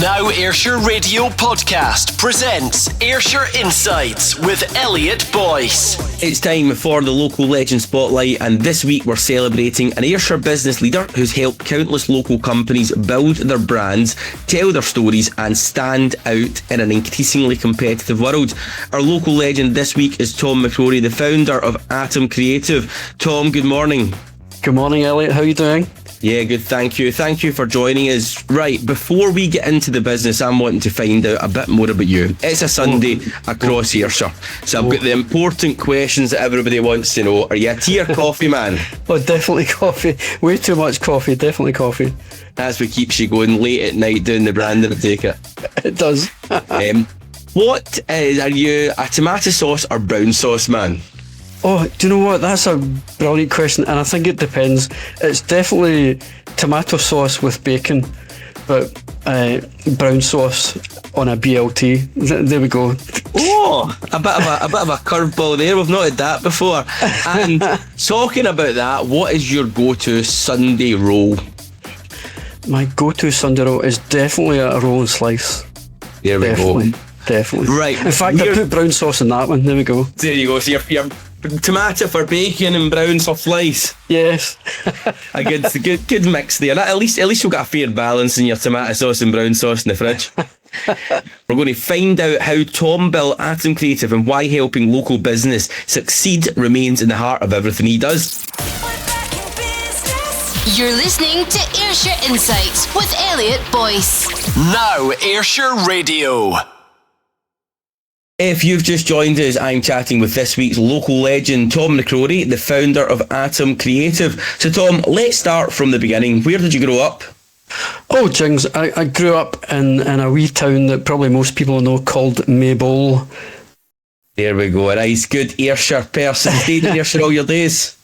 Now Ayrshire Radio podcast presents Ayrshire Insights with Elliot Boyce. It's time for the Local Legend Spotlight, and this week we're celebrating an Ayrshire business leader who's helped countless local companies build their brands, tell their stories and stand out in an increasingly competitive world. Our local legend this week is Tom McCrorie, the founder of Atom Creative. Tom, good morning. Good morning, Elliot. How are you doing? Yeah, good, thank you. Thank you for joining us. Right, before we get into the business, I'm wanting to find out a bit more about you. It's a Sunday across Ayrshire, so I've got the important questions that everybody wants to know. Are you a tea or coffee man? Oh, definitely coffee. Way too much coffee, definitely coffee. That's what keeps you going late at night doing the branding, I take it. It does. Are you a tomato sauce or brown sauce man? Oh, do you know what? That's a brilliant question, and I think it depends. It's definitely tomato sauce with bacon, but brown sauce on a BLT. There we go. Oh, a bit of a curveball there. We've not had that before. And talking about that, what is your go-to Sunday roll? My go-to Sunday roll is definitely a roll and slice. There we go. Definitely. Right. In fact, I put brown sauce in that one. There we go. There you go. So you're tomato for bacon and brown for slice. Yes. A good mix there. At least you've got a fair balance in your tomato sauce and brown sauce in the fridge. We're going to find out how Tom built Atom Creative and why helping local business succeed remains in the heart of everything he does. You're listening to Ayrshire Insights with Elliot Boyce. Now Ayrshire Radio. If you've just joined us, I'm chatting with this week's local legend, Tom McCrorie, the founder of Atom Creative. So Tom, let's start from the beginning. Where did you grow up? Oh, Jings, I grew up in a wee town that probably most people know called Maybole. There we go, a nice good Ayrshire person. Stayed in Ayrshire all your days?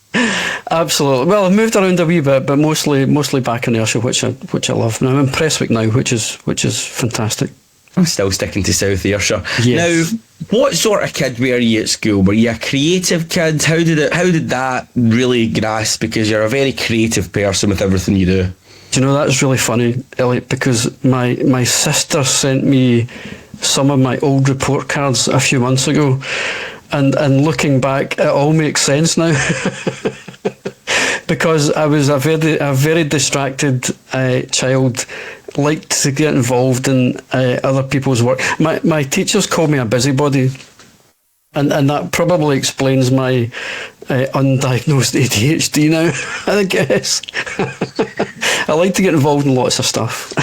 Absolutely. Well, I've moved around a wee bit, but mostly back in Ayrshire, which I love. And I'm in Prestwick now, which is fantastic. I'm still sticking to South Ayrshire. Yes. Now, what sort of kid were you at school? Were you a creative kid? How did that really grasp? Because you're a very creative person with everything you do. Do you know, that's really funny, Elliot, because my sister sent me some of my old report cards a few months ago, and looking back, it all makes sense now. Because I was a very distracted child, liked to get involved in other people's work. My teachers called me a busybody, and that probably explains my undiagnosed ADHD now, I guess. I like to get involved in lots of stuff.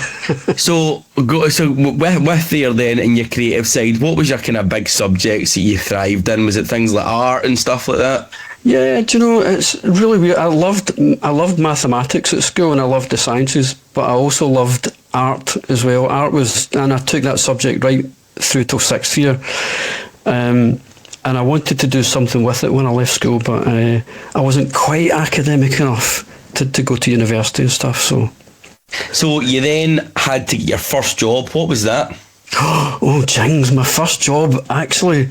So with there then in your creative side, what was your kind of big subjects that you thrived in? Was it things like art and stuff like that? Yeah, do you know, it's really weird. I loved mathematics at school and I loved the sciences, but I also loved art as well. And I took that subject right through till 6th year. And I wanted to do something with it when I left school, but I wasn't quite academic enough to go to university and stuff. So you then had to get your first job. What was that? Oh, Jings, my first job, actually,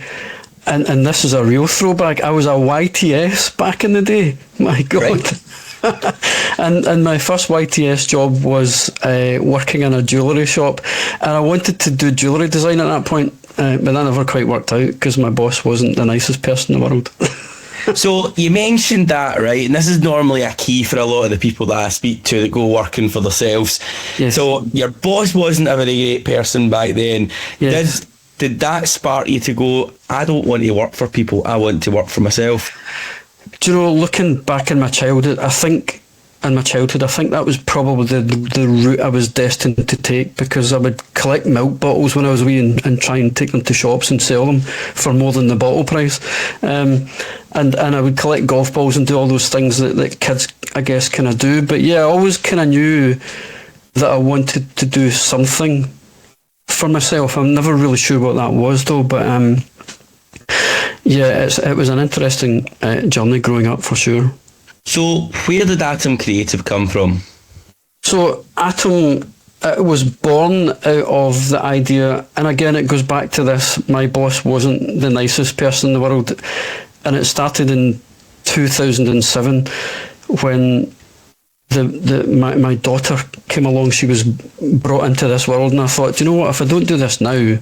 and this is a real throwback, I was a YTS back in the day. My God. Right. and my first YTS job was working in a jewellery shop, and I wanted to do jewellery design at that point, but that never quite worked out because my boss wasn't the nicest person in the world. So you mentioned that, right? And this is normally a key for a lot of the people that I speak to that go working for themselves. Yes. So your boss wasn't a very great person back then. Yes. Did that spark you to go, I don't want to work for people, I want to work for myself? Do you know, looking back in my childhood, I think that was probably the route I was destined to take, because I would collect milk bottles when I was wee and try and take them to shops and sell them for more than the bottle price. And I would collect golf balls and do all those things that kids, I guess, kind of do. But yeah, I always kind of knew that I wanted to do something for myself. I'm never really sure what that was though, but it was an interesting journey growing up for sure. So where did Atom Creative come from? So Atom was born out of the idea, and again it goes back to this, my boss wasn't the nicest person in the world, and it started in 2007 when my daughter came along. She was brought into this world, and I thought, do you know what? If I don't do this now,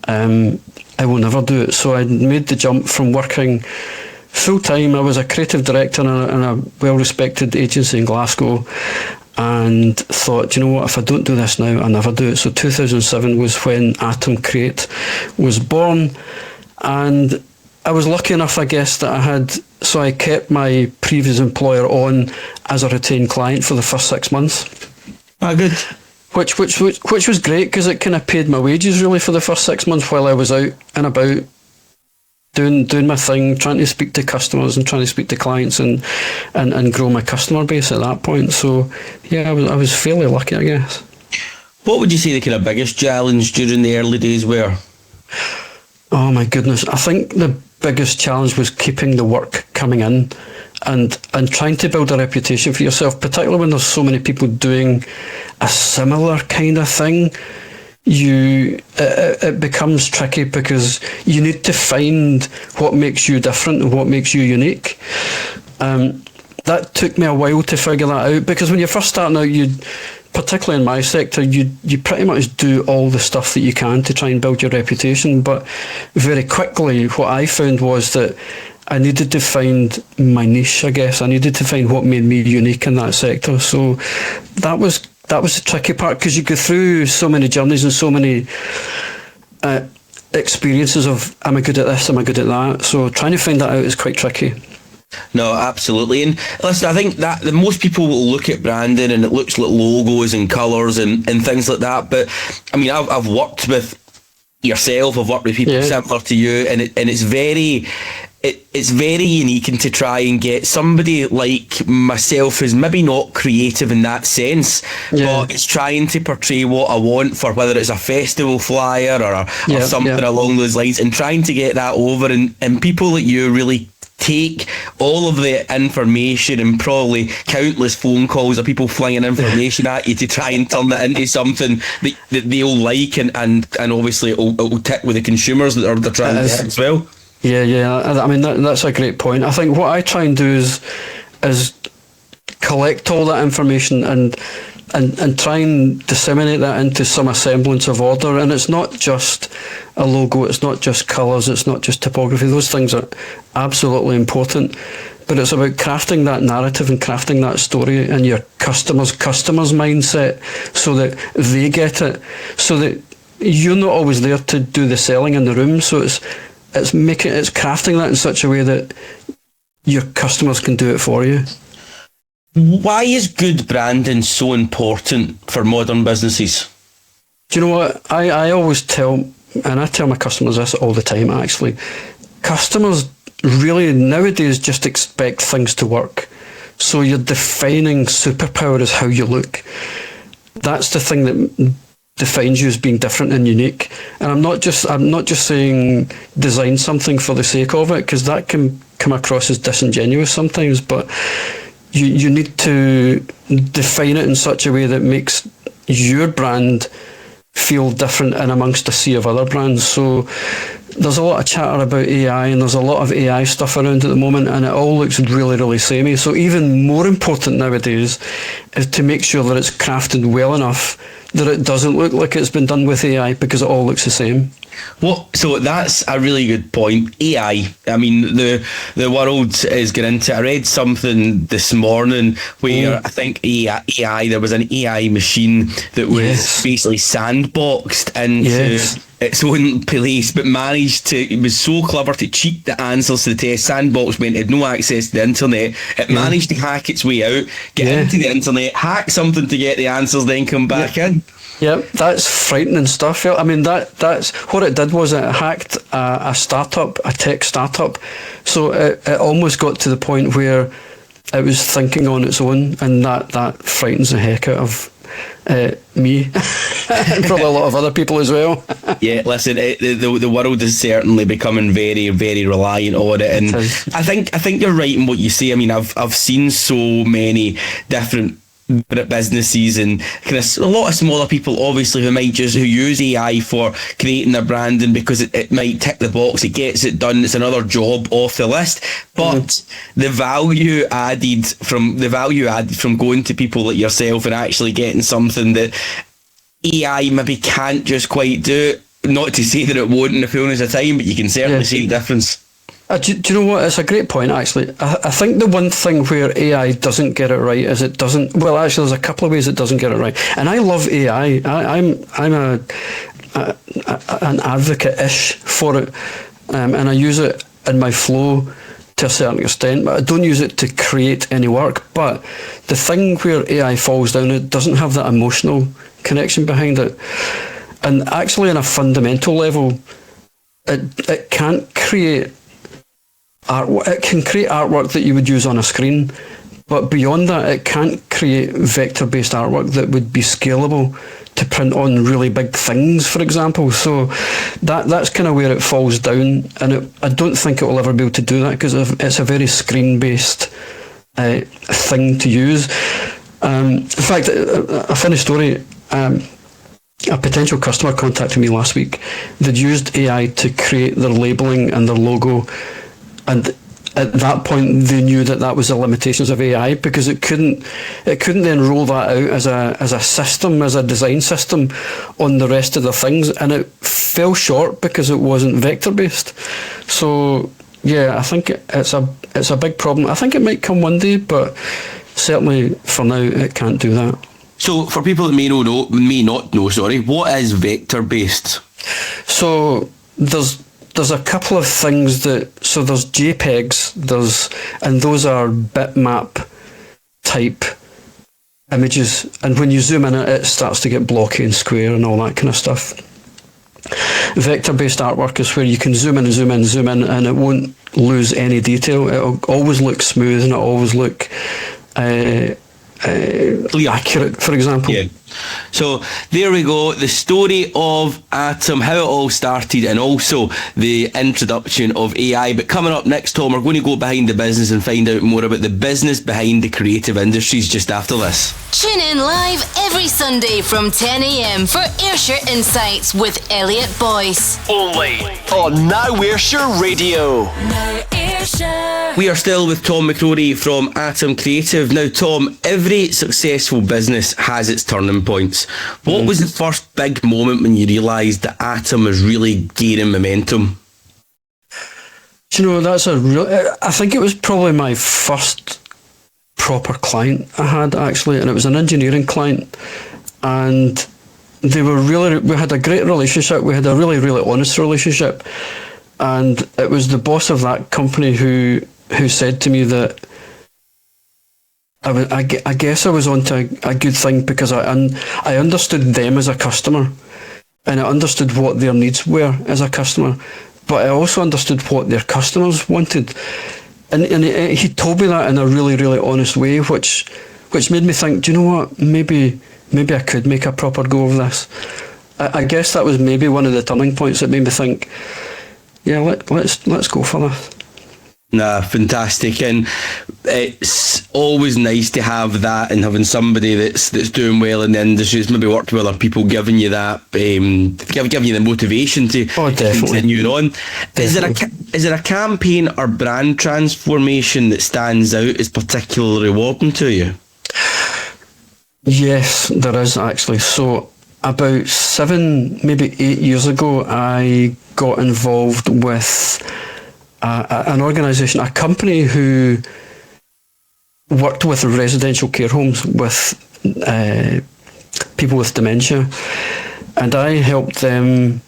I will never do it. So I made the jump from working full time. I was a creative director in a well-respected agency in Glasgow, and thought, you know what? If I don't do this now, I'll never do it. So 2007 was when Atom Create was born, and I was lucky enough, I guess, that I kept my previous employer on as a retained client for the first 6 months. Ah, good. Which was great, because it kind of paid my wages really for the first 6 months while I was out and about doing my thing, trying to speak to customers and trying to speak to clients and grow my customer base at that point. So yeah, I was fairly lucky, I guess. What would you say the kind of biggest challenge during the early days were? Oh my goodness, I think the biggest challenge was keeping the work coming in and trying to build a reputation for yourself, particularly when there's so many people doing a similar kind of thing. It becomes tricky, because you need to find what makes you different and what makes you unique. That took me a while to figure that out, because when you're first starting out, particularly in my sector, you pretty much do all the stuff that you can to try and build your reputation. But very quickly, what I found was that I needed to find my niche, I guess. I needed to find what made me unique in that sector. So that was the tricky part, because you go through so many journeys and so many experiences of, am I good at this, am I good at that? So trying to find that out is quite tricky. No, absolutely. And listen, I think that most people will look at branding and it looks like logos and colours and things like that. But I mean, I've worked with yourself, I've worked with people similar to you, and it's very unique, and to try and get somebody like myself who's maybe not creative in that sense, but it's trying to portray what I want for, whether it's a festival flyer or something along those lines, and trying to get that over, and people like you really take all of the information and probably countless phone calls of people flinging information at you to try and turn that into something that they'll like, and obviously it'll tick with the consumers that they're trying to get as well. Yeah. I mean, that's a great point. I think what I try and do is collect all that information and try and disseminate that into some semblance of order. And it's not just a logo, it's not just colours, it's not just typography. Those things are absolutely important. But it's about crafting that narrative and crafting that story in your customer's mindset, so that they get it, so that you're not always there to do the selling in the room. So it's crafting that in such a way that your customers can do it for you. Why is good branding so important for modern businesses? Do you know what? I always tell my customers this all the time, actually. Customers really nowadays just expect things to work. So your defining superpower is how you look. That's the thing that defines you as being different and unique. And I'm not just saying design something for the sake of it, because that can come across as disingenuous sometimes, but you need to define it in such a way that makes your brand feel different in amongst a sea of other brands. So there's a lot of chatter about AI, and there's a lot of AI stuff around at the moment, and it all looks really, really samey. So even more important nowadays is to make sure that it's crafted well enough that it doesn't look like it's been done with AI, because it all looks the same. So that's a really good point. AI, I mean, the world is getting into it. I read something this morning where I think AI, there was an AI machine that was basically sandboxed into its own place, but it was so clever to cheat the answers to the test. Sandbox meant it had no access to the internet. It managed to hack its way out, get into the internet, hack something to get the answers, then come back in. Yep, that's frightening stuff. I mean, that's what it did, was it hacked a startup, a tech startup. So it almost got to the point where it was thinking on its own, and that frightens the heck out of me and probably a lot of other people as well. Yeah, listen, the world is certainly becoming very, very reliant on it, and I think you're right in what you say. I mean, I've seen so many different businesses and kind of a lot of smaller people, obviously, who use AI for creating their branding because it might tick the box, it gets it done, it's another job off the list. But the value added from going to people like yourself and actually getting something that AI maybe can't just quite do. Not to say that it won't in the fullness of time, but you can certainly see the difference. Do you know what? It's a great point, actually. I think the one thing where AI doesn't get it right is it doesn't... Well, actually, there's a couple of ways it doesn't get it right. And I love AI. I'm an advocate-ish for it, and I use it in my flow to a certain extent, but I don't use it to create any work. But the thing where AI falls down, it doesn't have that emotional connection behind it. And actually, on a fundamental level, it can't create artwork. It can create artwork that you would use on a screen, but beyond that, it can't create vector-based artwork that would be scalable to print on really big things, for example. So that's kind of where it falls down, and I don't think it will ever be able to do that because it's a very screen-based thing to use. In fact, a funny story. A potential customer contacted me last week. They'd used AI to create their labelling and their logo, and at that point they knew that was the limitations of AI, because it couldn't then roll that out as a system, as a design system on the rest of the things, and it fell short because it wasn't vector based. So yeah, I think it's a big problem. I think it might come one day, but certainly for now it can't do that. So for people that may not know, what is vector based? So there's a couple of things there's JPEGs, and those are bitmap type images, and when you zoom in it starts to get blocky and square and all that kind of stuff. Vector based artwork is where you can zoom in, and it won't lose any detail. It'll always look smooth and it'll always look accurate, for example. Yeah. So there we go, the story of Atom, how it all started, and also the introduction of AI. But coming up next, Tom, we're going to go behind the business and find out more about the business behind the creative industries just after this. Tune in live every Sunday from 10 a.m. for Ayrshire Insights with Elliot Boyce. Only on Now Ayrshire Radio. Now Ayrshire. We are still with Tom McCrorie from Atom Creative. Now, Tom, every successful business has its turning points. What was the first big moment when you realised that Atom was really gaining momentum? Do you know, I think it was probably my first proper client I had, actually, and it was an engineering client, and we had a great relationship. We had a really, really honest relationship, and it was the boss of that company who said to me that I guess I was onto a good thing, because I understood them as a customer, and I understood what their needs were as a customer, but I also understood what their customers wanted. And he told me that in a really, really honest way, which made me think, do you know what, maybe I could make a proper go of this. I guess that was maybe one of the turning points that made me think, yeah, let's go for this. Nah, fantastic, and it's always nice to have that, and having somebody that's doing well in the industry, that's maybe worked with other people, giving you that, giving you the motivation to continue on. Definitely. Is there a campaign or brand transformation that stands out as particularly rewarding to you? Yes, there is, actually. So about 7, maybe 8 years ago, I got involved with an organisation, a company who worked with residential care homes with people with dementia, and I helped them.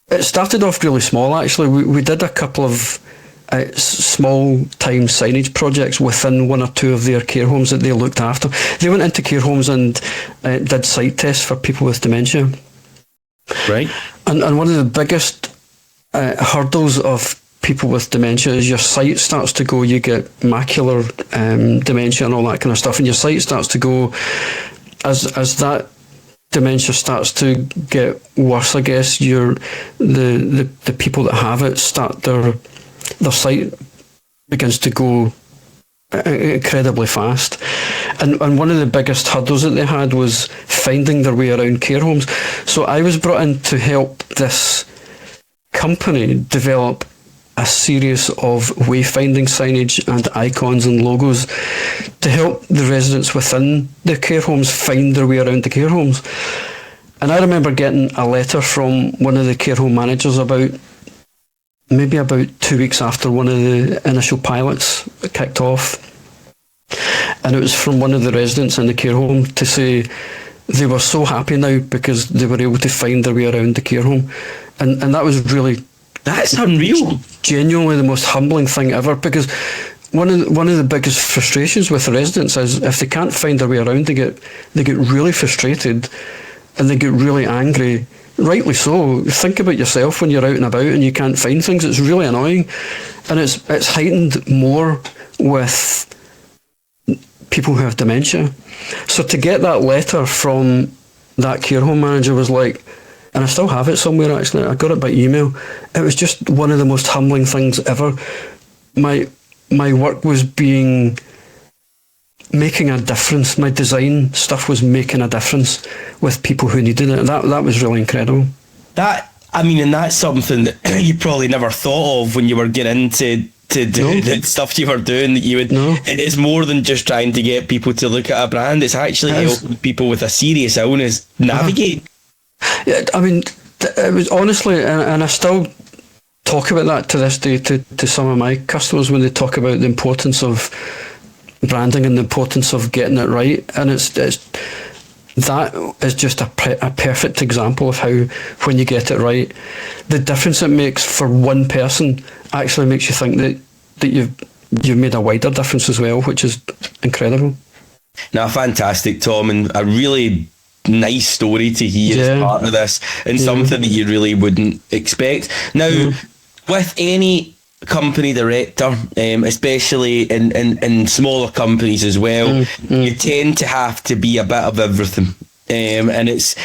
It started off really small, actually. We did a couple of small time signage projects within 1 or 2 of their care homes that they looked after. They went into care homes and did site tests for people with dementia. Right. And one of the biggest hurdles of people with dementia is your sight starts to go. You get macular dementia and all that kind of stuff, and your sight starts to go as that dementia starts to get worse. I guess the people that have it start their sight begins to go incredibly fast. And one of the biggest hurdles that they had was finding their way around care homes. So I was brought in to help this company develop a series of wayfinding signage and icons and logos to help the residents within the care homes find their way around the care homes. And I remember getting a letter from one of the care home managers about 2 weeks after one of the initial pilots kicked off. And it was from one of the residents in the care home to say they were so happy now because they were able to find their way around the care home. And that was really... That's unreal. Genuinely the most humbling thing ever, because one of the biggest frustrations with the residents is if they can't find their way around, they get really frustrated and they get really angry. Rightly so. Think about yourself when you're out and about and you can't find things. It's really annoying, and it's heightened more with people who have dementia. So to get that letter from that care home manager was like, and I still have it somewhere actually, I got it by email. It was just one of the most humbling things ever. My work was making a difference. My design stuff was making a difference with people who needed it. And that was really incredible. And that's something that you probably never thought of when you were getting into do the stuff you were doing, that you would. No. It's more than just trying to get people to look at a brand. It's actually helping people with a serious illness navigate. Yeah, I mean, it was honestly, and I still talk about that to this day to some of my customers when they talk about the importance of branding and the importance of getting it right. And that is just a perfect example of how, when you get it right, the difference it makes for one person actually makes you think that you've made a wider difference as well, which is incredible. Now, fantastic, Tom, and a really nice story to hear as part of this, and something that you really wouldn't expect. Now, with any company director, especially in smaller companies as well, you tend to have to be a bit of everything, and it's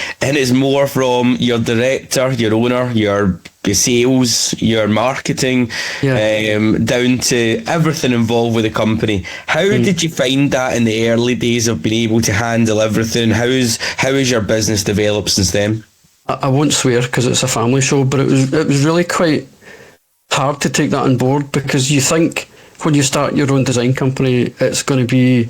more from your director, your owner, your sales, your marketing, down to everything involved with the company. How did you find that in the early days of being able to handle everything? How has your business developed since then? I won't swear because it's a family show, but it was really quite hard to take that on board, because you think when you start your own design company it's going to be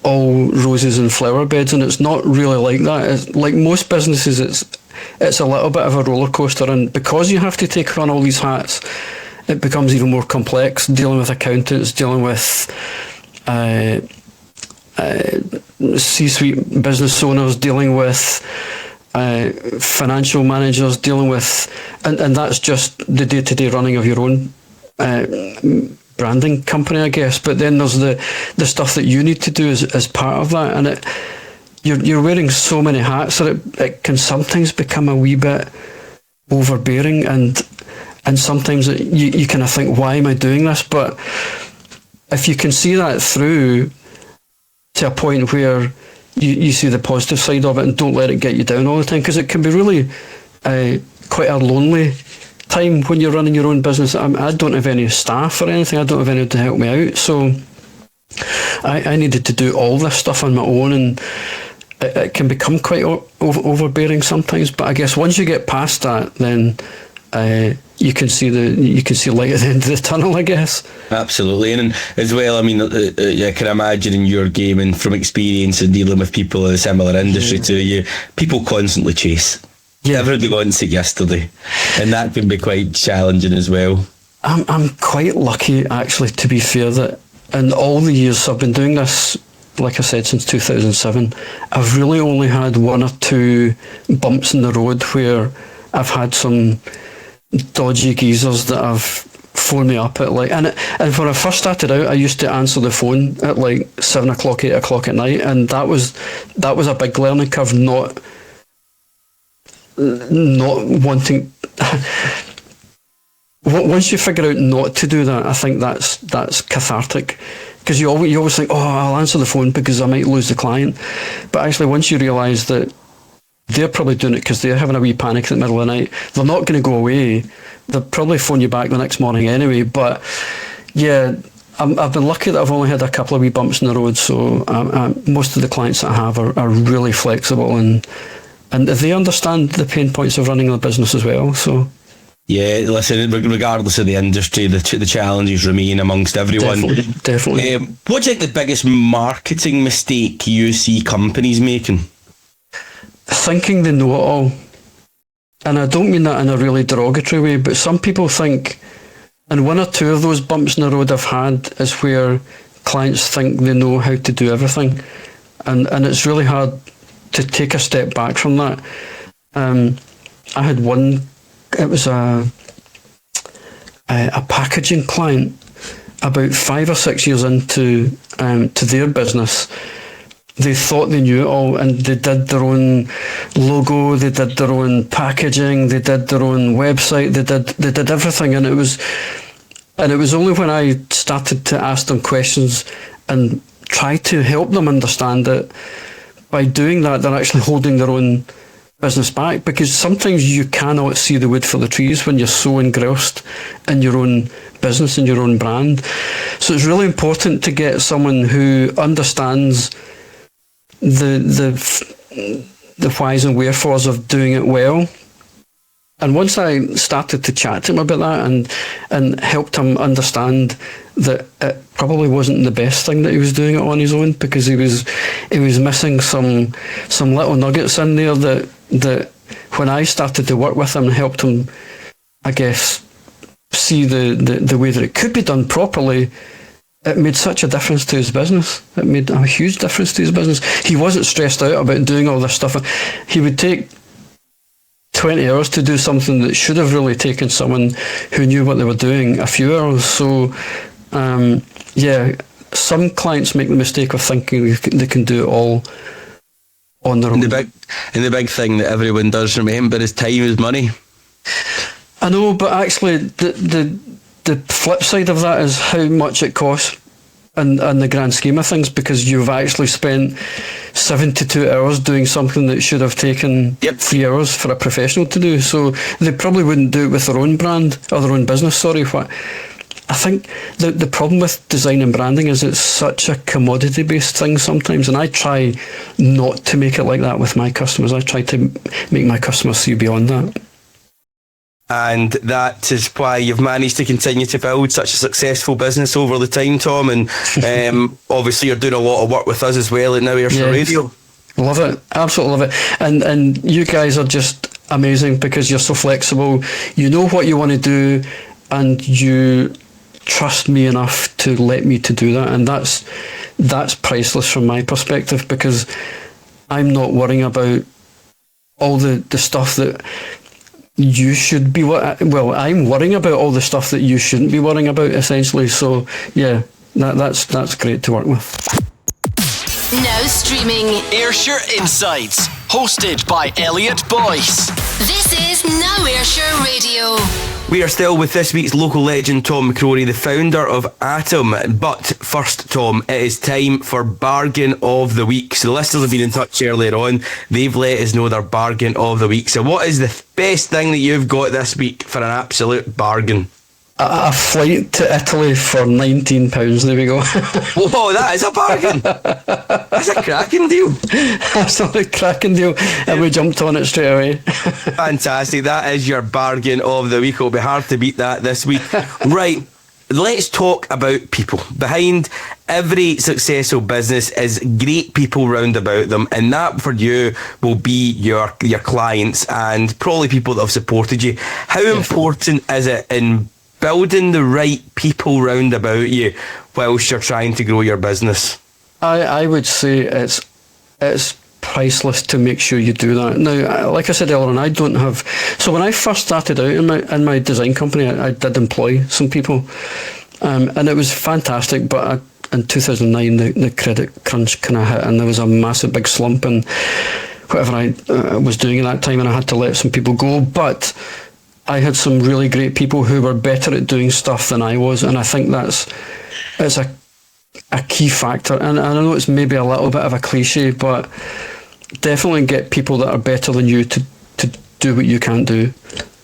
all roses and flower beds, and it's not really like that. It's like most businesses, it's a little bit of a roller coaster, and because you have to take on all these hats, it becomes even more complex, dealing with accountants, dealing with C-suite business owners, dealing with financial managers, dealing with, and that's just the day-to-day running of your own branding company, I guess. But then there's the stuff that you need to do as part of that, and you're wearing so many hats that it can sometimes become a wee bit overbearing, and sometimes you kind of think, why am I doing this? But if you can see that through to a point where you see the positive side of it and don't let it get you down all the time, because it can be really quite a lonely time when you're running your own business. I don't have any staff or anything. I don't have anyone to help me out, so I needed to do all this stuff on my own, and it can become quite overbearing sometimes. But I guess once you get past that, then you can see light at the end of the tunnel, I guess. Absolutely. And as well, I mean, I can imagine in your game and from experience and dealing with people in a similar industry to you, people constantly chase. Yeah. Everybody wants it yesterday, and that can be quite challenging as well. I'm quite lucky, actually, to be fair, that in all the years I've been doing this, like I said, since 2007, I've really only had one or two bumps in the road where I've had some dodgy geezers that have phoned me up at and when I first started out, I used to answer the phone at 7 o'clock, 8 o'clock at night, and that was a big learning curve, not wanting. Once you figure out not to do that, I think that's cathartic, because you always think, I'll answer the phone because I might lose the client, but actually once you realise that they're probably doing it because they're having a wee panic in the middle of the night, they're not going to go away, they'll probably phone you back the next morning anyway. But yeah, I've been lucky that I've only had a couple of wee bumps in the road, so most of the clients that I have are really flexible, and they understand the pain points of running a business as well. So yeah, listen, regardless of the industry, the challenges remain amongst everyone. Definitely. What's like the biggest marketing mistake you see companies making? Thinking they know it all. And I don't mean that in a really derogatory way, but some people think, and one or two of those bumps in the road I've had is where clients think they know how to do everything. And it's really hard to take a step back from that. I had one, it was a packaging client about 5 or 6 years into to their business. They thought they knew it all, and they did their own logo, they did their own packaging, they did their own website, they did everything, and it was only when I started to ask them questions and try to help them understand it. By doing that, they're actually holding their own business back, because sometimes you cannot see the wood for the trees when you're so engrossed in your own business and your own brand. So it's really important to get someone who understands the whys and wherefores of doing it well. And once I started to chat to him about that and helped him understand that it probably wasn't the best thing that he was doing it on his own, because he was missing some little nuggets in there that when I started to work with him and helped him, I guess, see the way that it could be done properly, it made such a difference to his business. It made a huge difference to his business. He wasn't stressed out about doing all this stuff. He would take 20 hours to do something that should have really taken someone who knew what they were doing a few hours. So, some clients make the mistake of thinking they can do it all on their own. And the big thing that everyone does remember is time is money. I know, but actually the flip side of that is how much it costs in the grand scheme of things, because you've actually spent 72 hours doing something that should have taken 3 hours for a professional to do. So they probably wouldn't do it with their own brand or their own business, I think the problem with design and branding is it's such a commodity-based thing sometimes, and I try not to make it like that with my customers. I try to make my customers see beyond that. And that is why you've managed to continue to build such a successful business over the time, Tom. And obviously you're doing a lot of work with us as well at Now Ayrshire Radio. Love it. Absolutely love it. And you guys are just amazing, because you're so flexible. You know what you want to do, and you trust me enough to let me to do that. And that's priceless from my perspective, because I'm not worrying about all the stuff that you should be. I'm worrying about all the stuff that you shouldn't be worrying about, essentially. So yeah, that's great to work with. Now streaming Ayrshire Insights, hosted by Elliot Boyce. This is Now Ayrshire Radio. We are still with this week's local legend, Tom McCrorie, the founder of Atom. But first, Tom, it is time for Bargain of the Week. So the listeners have been in touch earlier on. They've let us know their Bargain of the Week. So what is the best thing that you've got this week for an absolute bargain? A flight to Italy for £19. There we go. Whoa, that is a bargain. That's a cracking deal. That's not a cracking deal. And we jumped on it straight away. Fantastic. That is your Bargain of the Week. It'll be hard to beat that this week. Right. Let's talk about people. Behind every successful business is great people round about them, and that for you will be your clients and probably people that have supported you. How important is it in building the right people round about you whilst you're trying to grow your business? I would say it's priceless to make sure you do that. Now, like I said earlier on, I don't have... So when I first started out in my design company, I did employ some people, and it was fantastic, but in 2009, the credit crunch kind of hit, and there was a massive big slump in whatever I was doing at that time, and I had to let some people go. But I had some really great people who were better at doing stuff than I was, and I think it's a key factor. And I know it's maybe a little bit of a cliche, but definitely get people that are better than you to do what you can't do,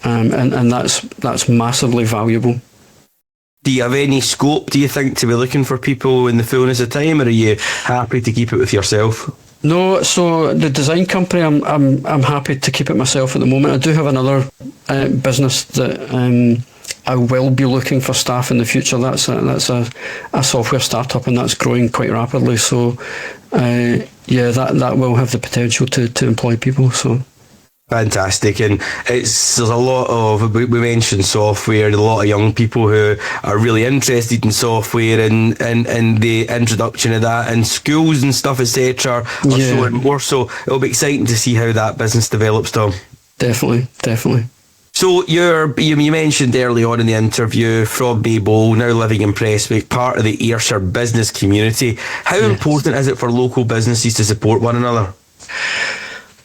and that's massively valuable. Do you have any scope, do you think, to be looking for people in the fullness of time, or are you happy to keep it with yourself? No, so the design company, I'm happy to keep it myself at the moment. I do have another business that I will be looking for staff in the future. That's a software startup, and that's growing quite rapidly. So that will have the potential to employ people. So. Fantastic, and there's a lot of, we mentioned software, a lot of young people who are really interested in software and the introduction of that in schools and stuff, etc. are showing more, so it'll be exciting to see how that business develops, Tom. Definitely. So you mentioned early on in the interview, from Maybole, now living in Prestwick, part of the Ayrshire business community. How important is it for local businesses to support one another?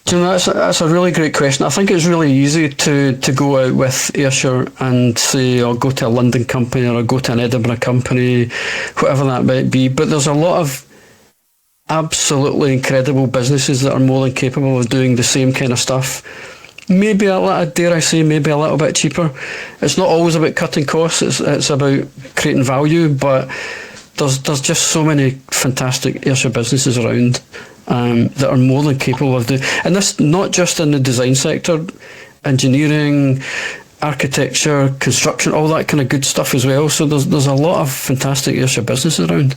Do you know, that's a really great question. I think it's really easy to go out with Ayrshire and say, I'll go to a London company or I'll go to an Edinburgh company, whatever that might be. But there's a lot of absolutely incredible businesses that are more than capable of doing the same kind of stuff. Maybe dare I say, maybe a little bit cheaper. It's not always about cutting costs. It's about creating value. But there's just so many fantastic Ayrshire businesses around. That are more than capable of doing, and this not just in the design sector, engineering, architecture, construction, all that kind of good stuff as well. So there's a lot of fantastic Ayrshire businesses around.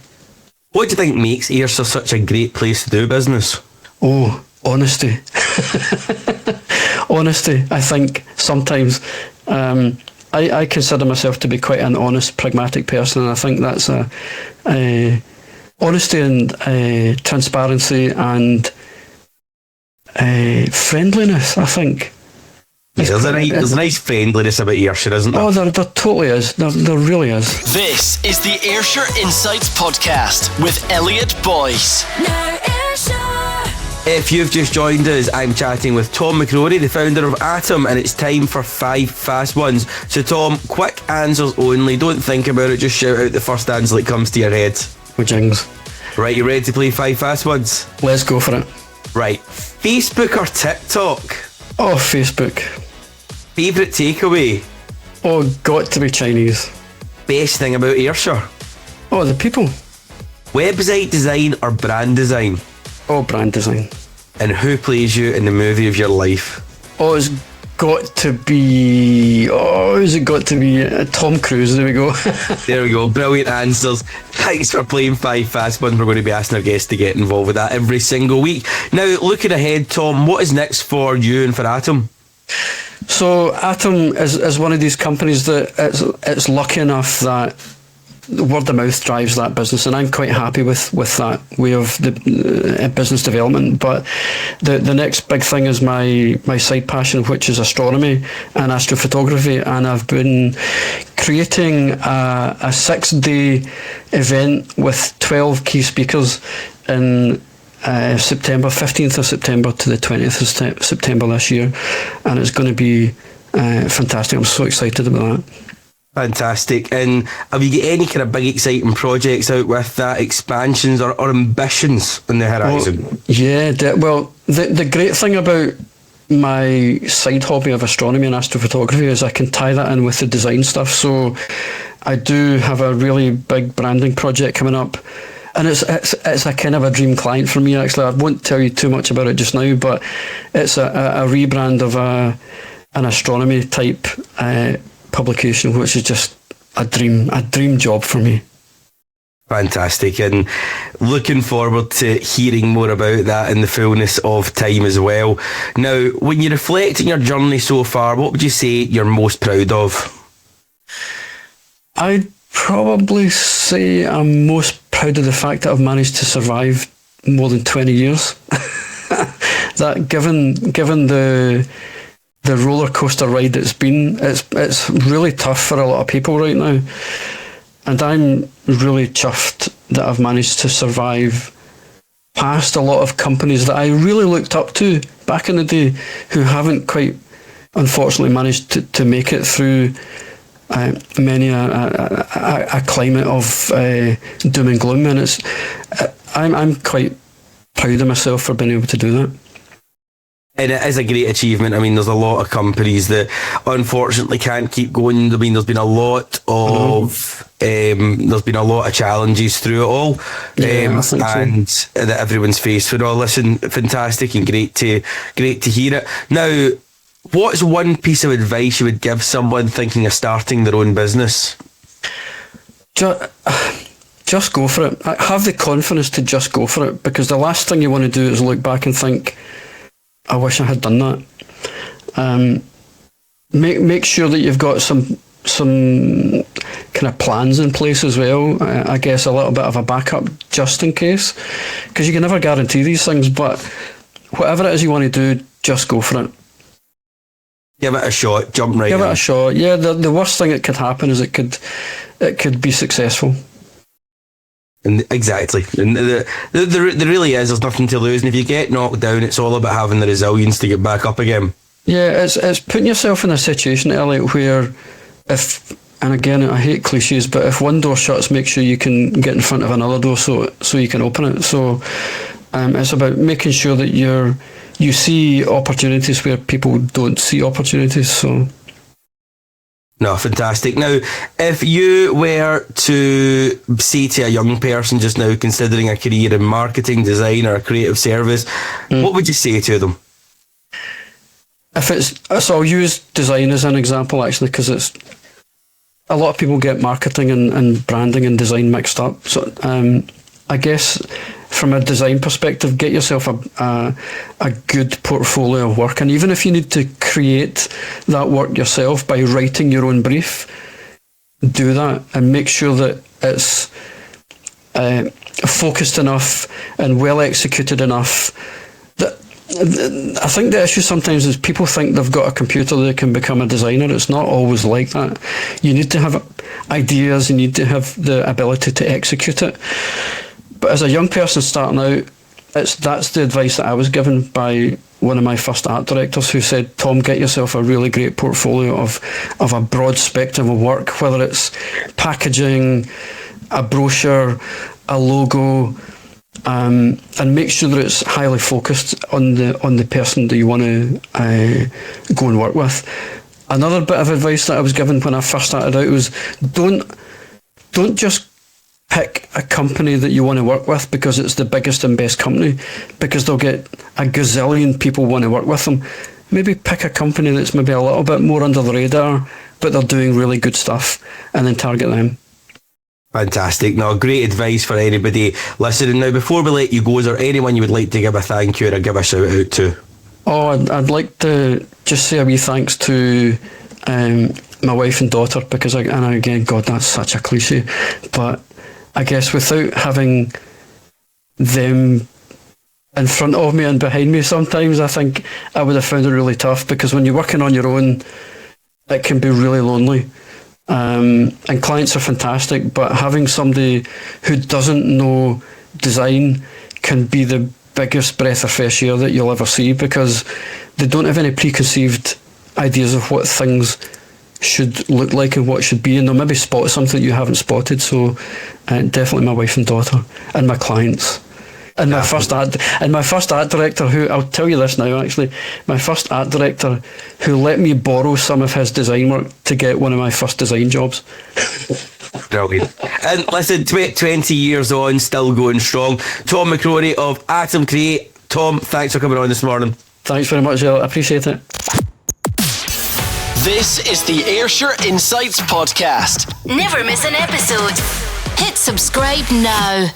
What do you think makes Ayrshire such a great place to do business? Oh, honesty. Honesty. I think sometimes I consider myself to be quite an honest, pragmatic person, and I think that's a honesty and transparency and friendliness, I think. There's a nice friendliness about Ayrshire, isn't there? Oh, there totally is. There really is. This is the Ayrshire Insights podcast with Elliot Boyce. Now Ayrshire. If you've just joined us, I'm chatting with Tom McCrorie, the founder of Atom, and it's time for 5 fast ones. So Tom, quick answers only. Don't think about it, just shout out the first answer that comes to your head. Jings. Right, you ready to play 5 fast ones? Let's go for it. Right. Facebook or TikTok? Oh, Facebook. Favourite takeaway? Oh, got to be Chinese. Best thing about Ayrshire? Oh, the people. Website design or brand design? Oh, brand design. And who plays you in the movie of your life? Oh, it's got to be... Oh, who's it got to be? Tom Cruise, there we go. There we go, brilliant answers. Thanks for playing 5 fast ones. We're going to be asking our guests to get involved with that every single week. Now, looking ahead, Tom, what is next for you and for Atom? So Atom is one of these companies that it's lucky enough that word of mouth drives that business, and I'm quite happy with that way of the business development. But the next big thing is my side passion, which is astronomy and astrophotography, and I've been creating a 6-day event with 12 key speakers in September, 15th of September to the 20th of September this year, and it's going to be fantastic. I'm so excited about that. Fantastic. And have you got any kind of big exciting projects out with that, expansions or ambitions on the horizon? The great thing about my side hobby of astronomy and astrophotography is I can tie that in with the design stuff. So I do have a really big branding project coming up, and it's a kind of a dream client for me, actually. I won't tell you too much about it just now, but it's a rebrand of an astronomy type publication, which is just a dream job for me. Fantastic, and looking forward to hearing more about that in the fullness of time as well. Now, when you reflect on your journey so far, what would you say you're most proud of? I'd probably say I'm most proud of the fact that I've managed to survive more than 20 years. That given the roller coaster ride it's been, it's really tough for a lot of people right now, and I'm really chuffed that I've managed to survive past a lot of companies that I really looked up to back in the day, who haven't quite, unfortunately, managed to make it through many a climate of doom and gloom, and I'm quite proud of myself for being able to do that. And it is a great achievement. I mean, there's a lot of companies that unfortunately can't keep going. I mean, there's been a lot of challenges through it all, I think so. and that everyone's faced with. Oh, listen, fantastic and great to hear it. Now, what's one piece of advice you would give someone thinking of starting their own business? Just go for it. Have the confidence to just go for it, because the last thing you want to do is look back and think, I wish I had done that. Make sure that you've got some kind of plans in place as well. I guess a little bit of a backup just in case, because you can never guarantee these things. But whatever it is you want to do, just go for it. Give it a shot. Jump right in. Give it a shot. Yeah. The worst thing that could happen is it could be successful. And exactly, and there really is. There's nothing to lose, and if you get knocked down, it's all about having the resilience to get back up again. Yeah, it's putting yourself in a situation, Elliot, where if, and again, I hate cliches, but if one door shuts, make sure you can get in front of another door so you can open it. So it's about making sure that you see opportunities where people don't see opportunities. So. No, fantastic. Now, if you were to say to a young person just now considering a career in marketing, design or a creative service, what would you say to them? So I'll use design as an example, actually, because it's a lot of people get marketing and branding and design mixed up. So I guess from a design perspective, get yourself a good portfolio of work. And even if you need to create that work yourself by writing your own brief, do that and make sure that it's focused enough and well executed enough. I think the issue sometimes is people think they've got a computer that can become a designer. It's not always like that. You need to have ideas, you need to have the ability to execute it. But as a young person starting out, that's the advice that I was given by one of my first art directors, who said, Tom, get yourself a really great portfolio of a broad spectrum of work, whether it's packaging, a brochure, a logo, and make sure that it's highly focused on the person that you want to go and work with. Another bit of advice that I was given when I first started out was don't just pick a company that you want to work with because it's the biggest and best company, because they'll get a gazillion people want to work with them. Maybe pick a company that's maybe a little bit more under the radar, but they're doing really good stuff, and then target them. Fantastic. No, great advice for anybody listening. Now, before we let you go, is there anyone you would like to give a thank you or give a shout out to? Oh, I'd like to just say a wee thanks to my wife and daughter, because and again, God, that's such a cliche, but I guess without having them in front of me and behind me sometimes, I think I would have found it really tough, because when you're working on your own, it can be really lonely. And clients are fantastic, but having somebody who doesn't know design can be the biggest breath of fresh air that you'll ever see, because they don't have any preconceived ideas of what things should look like and what should be, and they'll maybe spot something that you haven't spotted. So definitely my wife and daughter and my clients. And my first art director, who, I'll tell you this now actually, my first art director who let me borrow some of his design work to get one of my first design jobs. Brilliant. And listen, 20 years on, still going strong. Tom McCrorie of Atom Create. Tom, thanks for coming on this morning. Thanks very much, I appreciate it. This is the Ayrshire Insights podcast. Never miss an episode. Hit subscribe now.